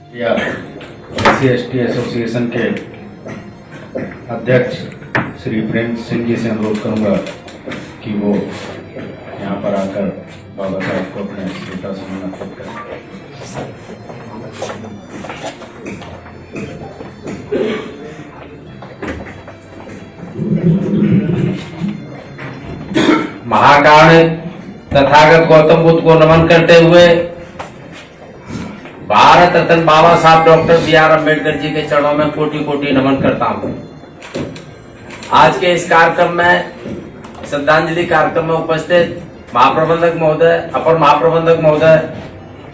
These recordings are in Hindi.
या SC/ST एसोसिएशन के अध्यक्ष श्री प्रेम सिंह जी से अनुरोध करूंगा कि वो यहाँ पर आकर बाबा साहब को अपने छोटा सम्मानित करें। महाकाल तथागत गौतम बुद्ध को नमन करते हुए भारत रत्न बाबा साहब डॉक्टर BR अम्बेडकर जी के चरणों में कोटि कोटि नमन करता हूं। आज के इस कार्यक्रम में श्रद्धांजलि कार्यक्रम में उपस्थित महाप्रबंधक महोदय, अपर महाप्रबंधक महोदय,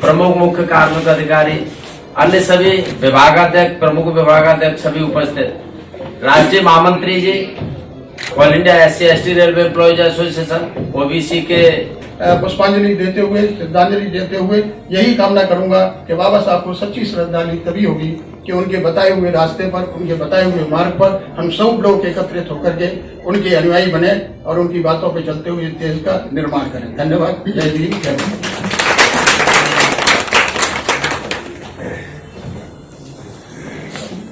प्रमुख मुख्य कार्मिक अधिकारी, अन्य सभी विभागाध्यक्ष, प्रमुख विभागाध्यक्ष सभी उपस्थित, राज्य महामंत्री जी, all India SC/ST railway employees association OBC के पुष्पांजलि देते हुए, श्रद्धांजलि देते हुए यही कामना करूंगा कि बाबा साहब को सच्ची श्रद्धांजलि तभी होगी कि उनके बताए हुए रास्ते पर, उनके बताए हुए मार्ग पर हम सब लोग एकत्रित होकर के उनके अनुयायी बने और उनकी बातों पर चलते हुए देश का निर्माण करें। धन्यवाद। जय भीम, जय भीम।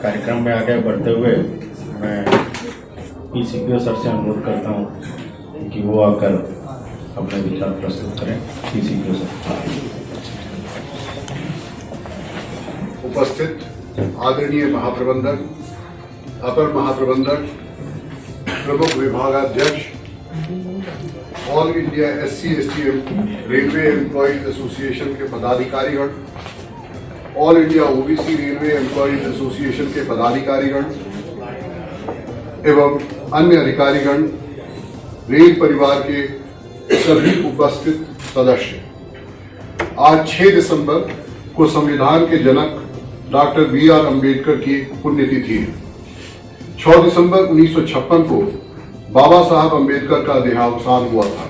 कार्यक्रम में आगे बढ़ते हुए मैं PCPO सर से अनुरोध करता हूँ कि वो आकर अपने विचार प्रस्तुत करें। PCPO sir. उपस्थित आदरणीय महाप्रबंधक, अपर महाप्रबंधक, प्रमुख विभागाध्यक्ष, all India SC/ST railway employees association के पदाधिकारीगण, all India OBC railway employees association के पदाधिकारीगण एवं अन्य अधिकारीगण, रेल परिवार के सभी उपस्थित सदस्य। आज 6 दिसंबर को संविधान के जनक डॉक्टर BR अम्बेडकर की पुण्यतिथि है। 6 दिसंबर 1956 को बाबा साहब अम्बेडकर का देहावसान हुआ था।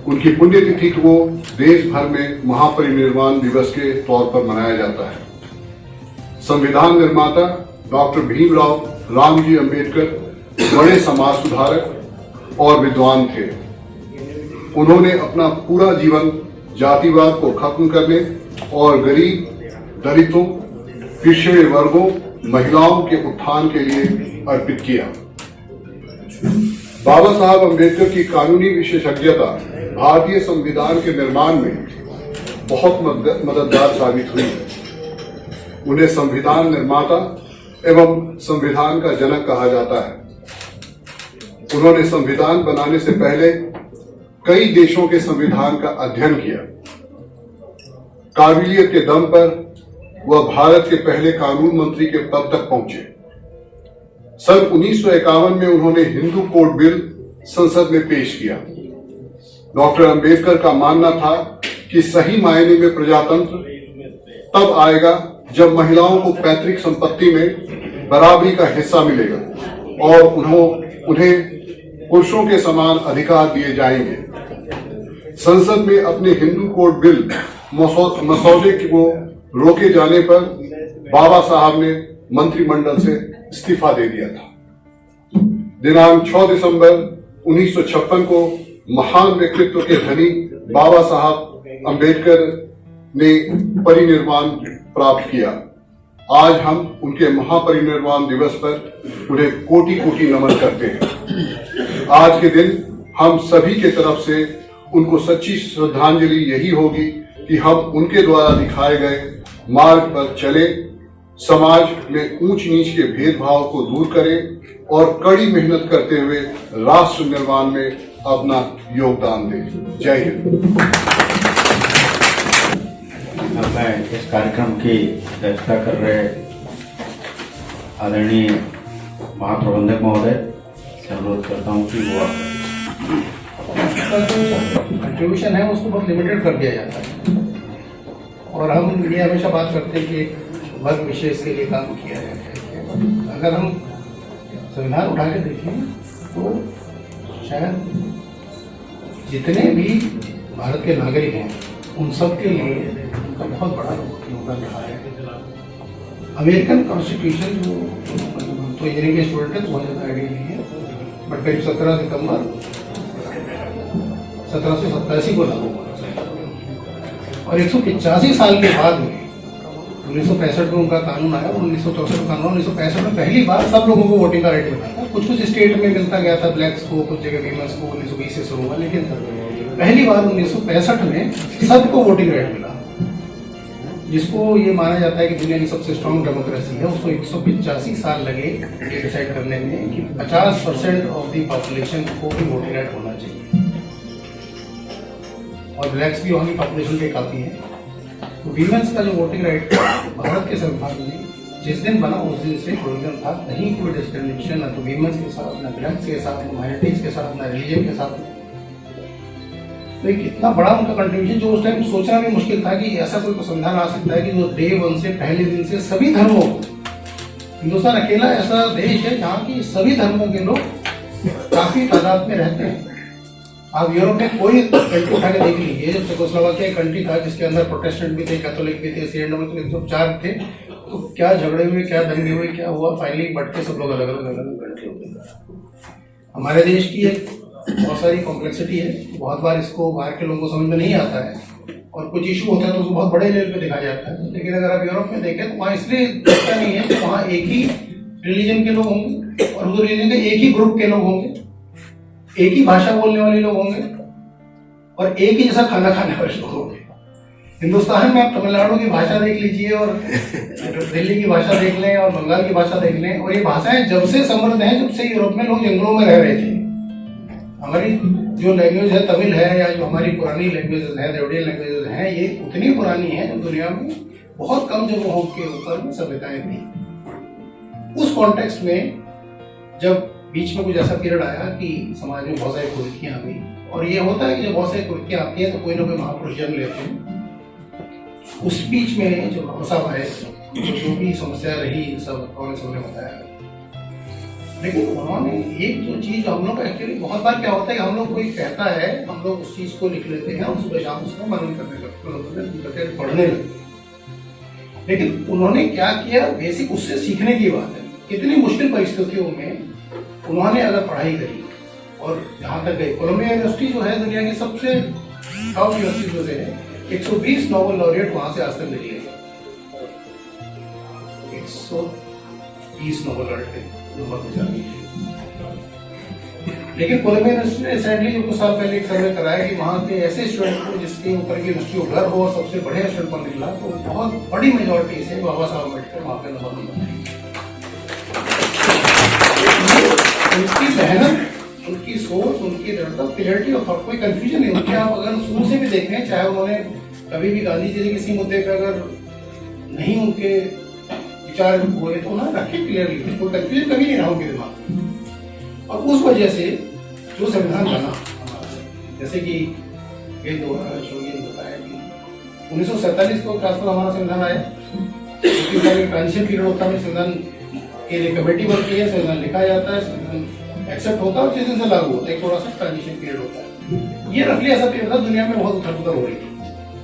उनकी पुण्यतिथि को देश भर में महापरिनिर्वाण दिवस के तौर पर मनाया जाता है। संविधान निर्माता डॉक्टर भीमराव रामजी अम्बेडकर बड़े समाज सुधारक और विद्वान थे। उन्होंने अपना पूरा जीवन जातिवाद को खत्म करने और गरीब, दलितों, पिछड़े वर्गों, महिलाओं के उत्थान के लिए अर्पित किया। बाबा साहब अम्बेडकर की कानूनी विशेषज्ञता भारतीय संविधान के निर्माण में बहुत मददगार साबित हुई है। उन्हें संविधान निर्माता एवं संविधान का जनक कहा जाता है। उन्होंने संविधान बनाने से पहले कई देशों के संविधान का अध्ययन किया। काबिलियत के दम पर वह भारत के पहले कानून मंत्री के पद तक पहुंचे। सन 1951 में उन्होंने हिंदू कोड बिल संसद में पेश किया। डॉक्टर अम्बेडकर का मानना था कि सही मायने में प्रजातंत्र तब आएगा जब महिलाओं को पैतृक संपत्ति में बराबरी का हिस्सा मिलेगा और उन्हें पुरुषों के समान अधिकार दिए जाएंगे। संसद में अपने हिंदू कोड बिल मसौदे को रोके जाने पर बाबा साहब ने मंत्रिमंडल से इस्तीफा दे दिया था। दिनांक 6 दिसंबर 1956 को महान व्यक्तित्व के धनी बाबा साहब अम्बेडकर ने परिनिर्वाण प्राप्त किया। आज हम उनके महापरिनिर्वाण दिवस पर उन्हें कोटि कोटि नमन करते हैं। आज के दिन हम सभी के तरफ से उनको सच्ची श्रद्धांजलि यही होगी कि हम उनके द्वारा दिखाए गए मार्ग पर चले, समाज में ऊंच नीच के भेदभाव को दूर करें और कड़ी मेहनत करते हुए राष्ट्र निर्माण में अपना योगदान दें। जय हिंद। मैं इस कार्यक्रम की अध्यक्षता कर रहे आदरणीय महाप्रबंधक महोदय से अनुरोध करता हूँ कि वो कंट्रीब्यूशन है उसको बहुत लिमिटेड कर दिया जाता है और हम ये हमेशा बात करते हैं कि एक वर्ग विशेष के लिए काम किया जाता है। अगर हम संविधान उठा के देखें तो शायद जितने भी भारत के नागरिक हैं उन सब के लिए उनका बहुत बड़ा योगदान रहा है। अमेरिकन कॉन्स्टिट्यूशन जो तो इंजीनियरिंग के स्टूडेंट है तो बहुत ज़्यादा आइडिया नहीं है, बट करीब 17 सितंबर 1787 को लागू हुआ और 185 साल के बाद में 1965 में उनका कानून आया, 1964 में कानून, 1965 में पहली बार सब लोगों को वोटिंग का राइट मिला था। कुछ कुछ स्टेट में मिलता गया था ब्लैक्स को, कुछ जगह वीमेंस को 1920 से शुरू हुआ, लेकिन पहली बार 1965 में सबको वोटिंग राइट मिला, जिसको ये माना जाता है कि दुनिया की सबसे स्ट्रॉन्ग डेमोक्रेसी है। उसको 185 साल लगे ये डिसाइड करने में कि 50% ऑफ द पॉपुलेशन को भी वोटिंग राइट होना चाहिए, और ब्लैक्स भी वहाँ की पॉपुलेशन के काफ़ी है। तो वीमेंस का जो वोटिंग राइट भारत के संविधान में जिस दिन बना उस दिन से प्रोविजन था, कहीं कोई डिस्क्रिमिनेशन न तो वीमेंस के साथ, न ब्लैक्स के साथ, न माइनॉरिटीज के साथ, न रिलीजन के साथ। तो एक इतना बड़ा उनका कंट्रीब्यूशन जो उस टाइम सोचना भी मुश्किल था कि ऐसा कोई संविधान आ सकता है कि जो डे वन से पहले दिन से सभी धर्मों को, हिंदुस्तान अकेला ऐसा देश है जहाँ की सभी धर्मों के लोग काफी तादाद में रहते हैं। आप यूरोप में कोई कंट्री उठा के देख लीजिए, जब चेकोस्लोवाकिया कंट्री था जिसके अंदर प्रोटेस्टेंट भी थे, कैथोलिक भी थे, सीएनडब्ल्यू में तो चार थे, तो क्या झगड़े हुए, क्या दंगे हुए, क्या हुआ, फाइनली बढ़ के सब लोग अलग अलग कंट्री हो गए। हमारे देश की एक बहुत सारी कॉम्प्लेक्सिटी है, बहुत बार इसको बाहर के लोगों को समझ में नहीं आता है, और कुछ इशू होता है तो उसको बहुत बड़े लेवल पे दिखाया जाता है। लेकिन अगर आप यूरोप में देखें तो वहाँ इसलिए दिखता नहीं है कि वहाँ एक ही रिलीजन के लोग होंगे और उस रिलीजन के एक ही ग्रुप के लोग होंगे, एक ही भाषा बोलने वाले लोग होंगे और एक ही जैसा खाना खाने वाले लोग होंगे। हिंदुस्तान में आप तमिलनाडु की भाषा देख लीजिए और दिल्ली की भाषा देख लें और बंगाल की भाषा देख लें, और ये भाषाएं जब से समृद्ध हैं, जब से यूरोप में लोग जंगलों में रह रहे थे। हमारी जो लैंग्वेज है तमिल है, या जो हमारी पुरानी लैंग्वेजेस हैं, द्रविडियन लैंग्वेजेस हैं, ये उतनी पुरानी है जो दुनिया में बहुत कम जगहों के ऊपर में सभ्यताएं थी। उस कॉन्टेक्स्ट में जब बीच में कुछ ऐसा पीरियड आया कि समाज में बहुत सारी कुरीतियां आ गई, और ये होता है कि जब बहुत सारी कुरीतियां आती हैं तो कोई ना कोई महापुरुष जन्म लेते हैं। उस बीच में जब बाबा साहब आए, जो भी समस्या रही सब सबने बताया, लेकिन उन्होंने एक जो चीज हम लोग एक्चुअली बहुत बार क्या होता है कि हम लोग कोई कहता है, हम लोग उस चीज को लिख लेते हैं और सुबह शाम उसको मनन करने लगते, पढ़ने लगते। लेकिन उन्होंने क्या किया, बेसिक उससे सीखने की बात है। कितनी मुश्किल परिस्थितियों में उन्होंने अगर पढ़ाई करी और जहाँ तक गई, कोलंबिया यूनिवर्सिटी जो है दुनिया की सबसे टॉप यूनिवर्सिटी में है, 120 नोबेल लॉरिएट वहां से आज तक निकले, 120 नोबेल लॉरिएट नंबर को जानी है। लेकिन कोलंबिया यूनिवर्सिटी ने रिसेंटली जो कुछ साल पहले एक सर्वे कराया कि वहाँ के ऐसे स्टूडेंट को जिसके ऊपर की यूनिवर्सिटी को घर हो और सबसे बढ़िया स्टूडेंट पर निकला, तो बहुत बड़ी मेजोरिटी से बाबा साहब अम्बेडकर वहाँ पे नंबर उनकी मेहनत, उनकी सोच, उनकी दृढ़ता, क्लियरिटी ऑफ थॉट, कोई कंफ्यूजन नहीं होती। आप अगर शुरू से भी देखें, चाहे उन्होंने कभी भी गांधी जी के किसी मुद्दे पर अगर नहीं उनके विचार हुए तो ना रखे क्लियरली, कोई कंफ्यूजन कभी नहीं रहा उनके दिमाग में। और उस वजह से जो संविधान बना, जैसे कि ये बताया कि 1947 को ट्रांसफर हमारा संविधान आया, ट्रांजिशन पीरियड होता है, संविधान के लिए कमेटी बनती है, संविधान लिखा जाता है, संविधान एक्सेप्ट होता है और जिस दिन से लागू होता है, एक थोड़ा सा ट्रांजिशन पीरियड होता है। ये रफली ऐसा पीरियड था, दुनिया में बहुत उथल-पुथल हो रही थी।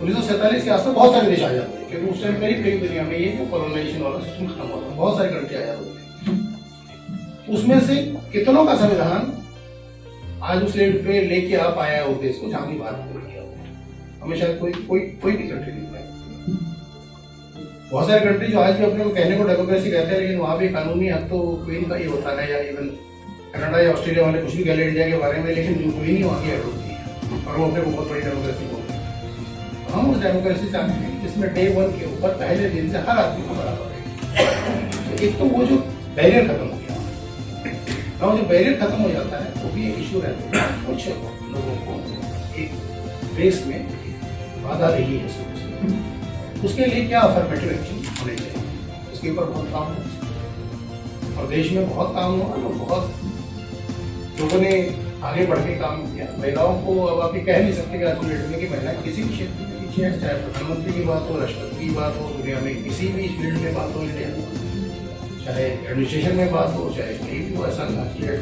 1947 के आसपास बहुत सारे देश आ जाते हैं, क्योंकि उस टाइम करीब दुनिया में ये जो कॉलोनाइजेशन वाला सिस्टम खत्म हुआ था, बहुत सारी कंट्री आ जाती है। उसमें से कितनों का संविधान आज उस लेवल पे लेके आ पाया है उस देश को जहाँ की बात हो रही है, हमें शायद कोई भी कंट्री नहीं पाई। बहुत सारे कंट्री जो आज भी अपने को कहने को डेमोक्रेसी कहते हैं, लेकिन वहाँ भी कानूनी हक तो कोई का ही होता है, या इवन कनाडा या ऑस्ट्रेलिया वाले कुछ भी कह ले इंडिया के बारे में, लेकिन जो कोई नहीं वहाँ की हक होती है और वो अपने को बहुत बड़ी डेमोक्रेसी बोलते हैं। हम उस डेमोक्रेसी से आते हैं जिसमें डे वन के ऊपर पहले दिन से हर आदमी को बराबर है। एक तो वो जो बैरियर खत्म हो गया, और जो बैरियर खत्म हो जाता है वो भी एक इशू रहता है, कुछ लोगों को एक रेस में बाधा रही है। उसके लिए क्या अफर्मेटिव एक्शन होने चाहिए, उसके ऊपर बहुत काम हो और देश में बहुत काम हुआ, बहुत लोगों ने आगे बढ़ के काम किया। महिलाओं को अब आप ये कह नहीं सकते कि आज में कि महिला किसी भी क्षेत्र में पीछे है, चाहे प्रधानमंत्री की बात हो, राष्ट्रपति की बात हो, दुनिया में किसी भी फील्ड में बात हो, इंडिया में चाहे एडमिनिस्ट्रेशन में बात हो, चाहे कहीं भी हो, ऐसा आज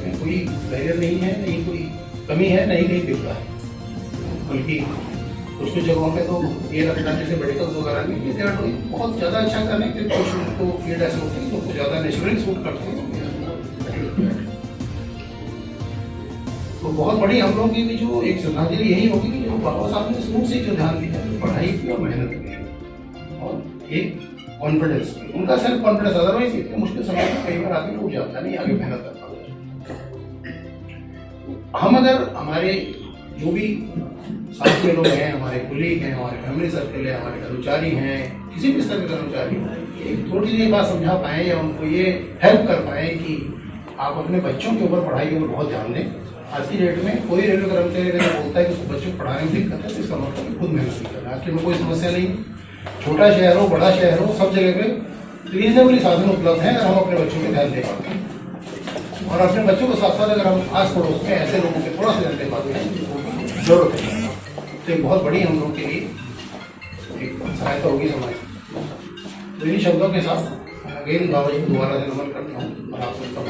में कोई बैरियर नहीं है, नहीं कोई कमी है, नहीं कहीं बिगड़ा है। बल्कि कुछ जगहों पे तो ये रखना जैसे मेडिकल्स वगैरह में ये बहुत ज़्यादा अच्छा करने के कुछ तो फील्ड ऐसे होते हैं जो ज़्यादा नेचुरली सूट करते हैं। तो बहुत बड़ी हम लोगों की भी जो एक श्रद्धांजलि यही होगी कि जो बाबा साहब ने शुरू से जो ध्यान दिया, पढ़ाई की और मेहनत की, और एक कॉन्फिडेंस, उनका सेल्फ कॉन्फिडेंस, अदरवाइज इतने मुश्किल समय में कई बार आदमी टूट जाता है, नहीं आगे मेहनत कर पाता। हम अगर हमारे जो भी साथ में लोग हैं, हमारे कुलीग हैं, हमारे फैमिली सर्कल है, हमारे कर्मचारी हैं, किसी भी स्तर के कर्मचारी एक थोड़ी सी ये बात समझा पाएं या उनको ये हेल्प कर पाएं कि आप अपने बच्चों के ऊपर, पढ़ाई के ऊपर बहुत ध्यान दें। आज की डेट में कोई रेलवे कर्मचारी अगर बोलता है कि उसको बच्चों को पढ़ाने में दिक्कत है तो इसका मतलब खुद मेहनत नहीं कर रहा है। आज में कोई समस्या नहीं, छोटा शहर हो बड़ा शहर हो, सब जगह पे रीजनेबली साधन उपलब्ध हैं अगर हम अपने बच्चों को ध्यान दे पाते हैं। और अपने बच्चों के साथ साथ अगर हम आस पड़ोस में ऐसे लोगों के थोड़ा सा ध्यान दे पाते हैं जरूरत है, तो एक बहुत बड़ी हम लोग के लिए एक सहायता होगी समाज। तो इन्हीं शब्दों के साथ अगेन बाबा जी को दोबारा से नमन करता हूँ और आप सबका